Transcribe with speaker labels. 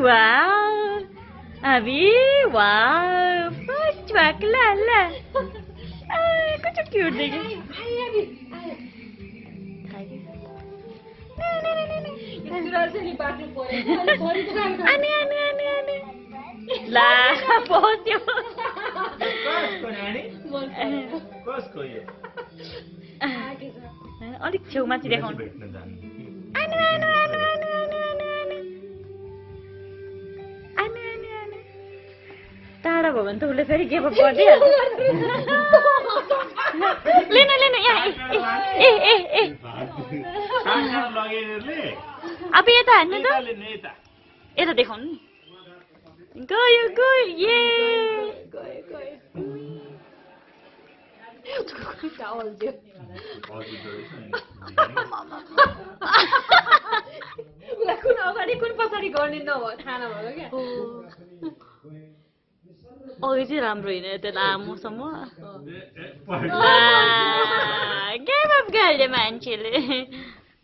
Speaker 1: Wow. Abi, wow. Chocolate. Kau cute deh. Aneh. Lah, bosnya.
Speaker 2: कसको यो
Speaker 1: अलिक छेउमा चाहिँ देखाउनु
Speaker 2: भेट्न जानु
Speaker 1: टाढा भयो भने त उसले फेरि गिभ अप गरिदिइहाल्छ लेन यहाँ ए
Speaker 2: कहाँ लगेरले
Speaker 1: अब यता हान्नु त
Speaker 2: नेता
Speaker 1: यता देखाउनु नि गयो ये
Speaker 3: कुन अगाडि कुन पछाडि गर्ने नभयो थाहा नभयो क्या
Speaker 1: अघि चाहिँ राम्रो होइन त्यो लामोसम्म गिभ अप गर्यो मान्छेले